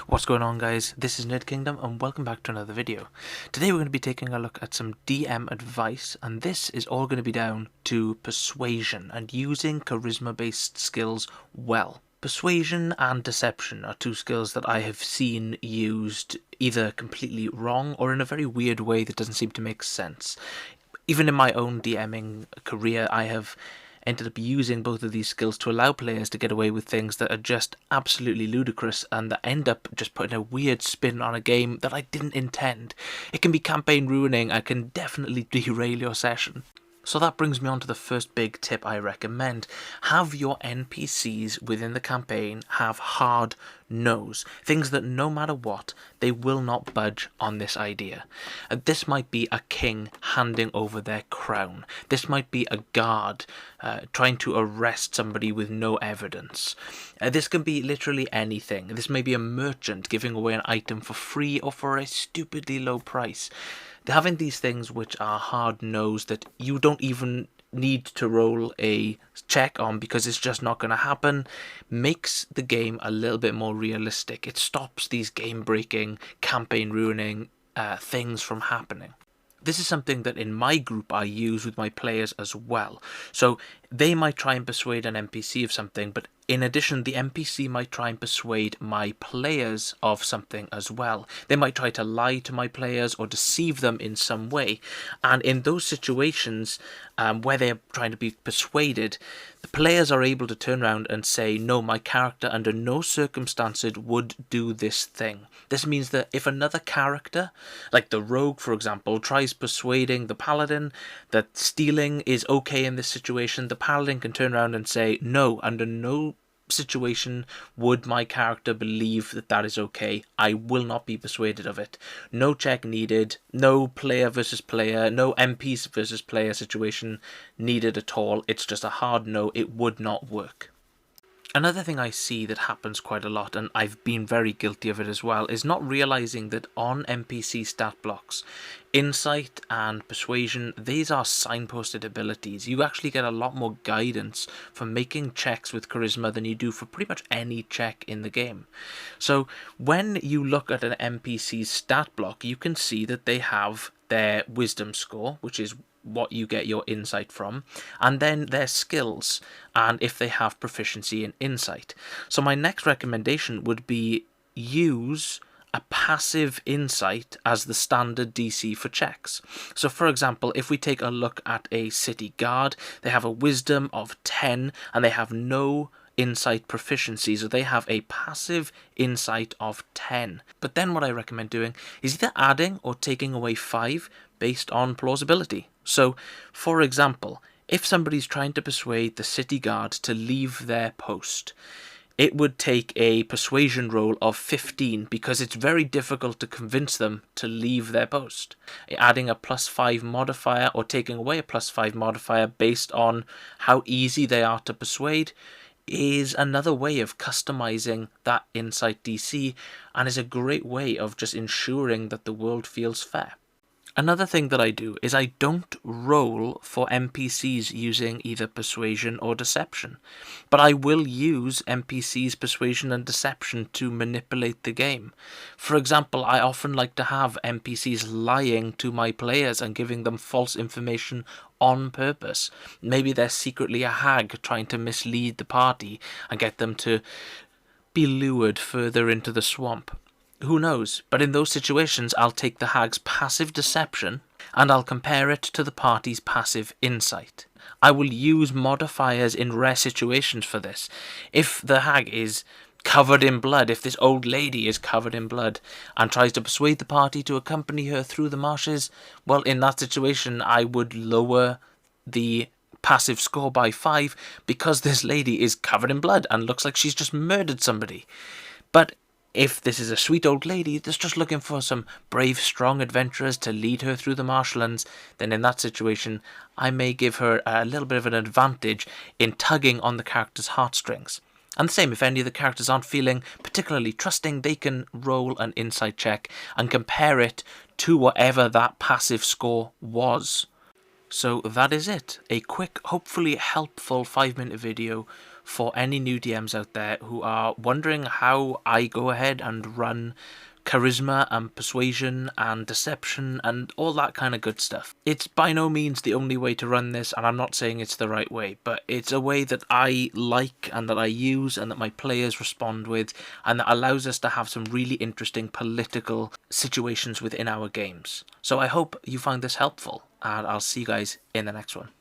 What's going on, guys? This is Nerd Kingdom and welcome back to another video. Today we're going to be taking a look at some DM advice, and this is all going to be down to persuasion and using charisma based skills well. Persuasion and deception are two skills that I have seen used either completely wrong or in a very weird way that doesn't seem to make sense. Even in my own DMing career, I have ended up using both of these skills to allow players to get away with things that are just absolutely ludicrous and that end up just putting a weird spin on a game that I didn't intend. It can be campaign ruining and can definitely derail your session. So that brings me on to the first big tip I recommend. Have your NPCs within the campaign have hard no's. Things that no matter what, they will not budge on this idea. This might be a king handing over their crown. This might be a guard trying to arrest somebody with no evidence. This can be literally anything. This may be a merchant giving away an item for free or for a stupidly low price. Having these things which are hard no's that you don't even need to roll a check on because it's just not going to happen makes the game a little bit more realistic. It stops these game breaking, campaign ruining things from happening. This is something that in my group I use with my players as well. So they might try and persuade an NPC of something, but in addition, the NPC might try and persuade my players of something as well. They might try to lie to my players or deceive them in some way. And in those situations where they're trying to be persuaded, the players are able to turn around and say, no, my character under no circumstances would do this thing. This means that if another character, like the rogue for example, tries persuading the paladin that stealing is okay in this situation, the paladin can turn around and say, no, under no situation would my character believe that that is okay. I will not be persuaded of it. No check needed, no player versus player, no NPC versus player situation needed at all. It's just a hard no, it would not work. Another thing I see that happens quite a lot, and I've been very guilty of it as well, is not realizing that on NPC stat blocks, insight and persuasion, these are signposted abilities. You actually get a lot more guidance for making checks with charisma than you do for pretty much any check in the game. So when you look at an NPC's stat block, you can see that they have their wisdom score, which is what you get your insight from, and then their skills and if they have proficiency in insight. So my next recommendation would be use a passive insight as the standard DC for checks. So for example, if we take a look at a city guard, they have a wisdom of 10 and they have no insight proficiency, so they have a passive insight of 10. But then what I recommend doing is either adding or taking away 5 based on plausibility. So for example, if somebody's trying to persuade the city guard to leave their post, it would take a persuasion roll of 15 because it's very difficult to convince them to leave their post. Adding a +5 modifier or taking away a +5 modifier based on how easy they are to persuade is another way of customizing that insight DC, and is a great way of just ensuring that the world feels fair. Another thing that I do is I don't roll for NPCs using either persuasion or deception, but I will use NPCs' persuasion and deception to manipulate the game. For example, I often like to have NPCs lying to my players and giving them false information on purpose. Maybe they're secretly a hag trying to mislead the party and get them to be lured further into the swamp. Who knows, but in those situations I'll take the hag's passive deception and I'll compare it to the party's passive insight. I will use modifiers in rare situations for this. If the hag is covered in blood, if this old lady is covered in blood and tries to persuade the party to accompany her through the marshes, well, in that situation I would lower the passive score by 5 because this lady is covered in blood and looks like she's just murdered somebody. But if this is a sweet old lady that's just looking for some brave, strong adventurers to lead her through the marshlands, then in that situation, I may give her a little bit of an advantage in tugging on the character's heartstrings. And the same, if any of the characters aren't feeling particularly trusting, they can roll an insight check and compare it to whatever that passive score was. So that is it. A quick, hopefully helpful 5-minute video for any new DMs out there who are wondering how I go ahead and run charisma and persuasion and deception and all that kind of good stuff. It's by no means the only way to run this, and I'm not saying it's the right way, but it's a way that I like and that I use and that my players respond with, and that allows us to have some really interesting political situations within our games. So I hope you find this helpful, and I'll see you guys in the next one.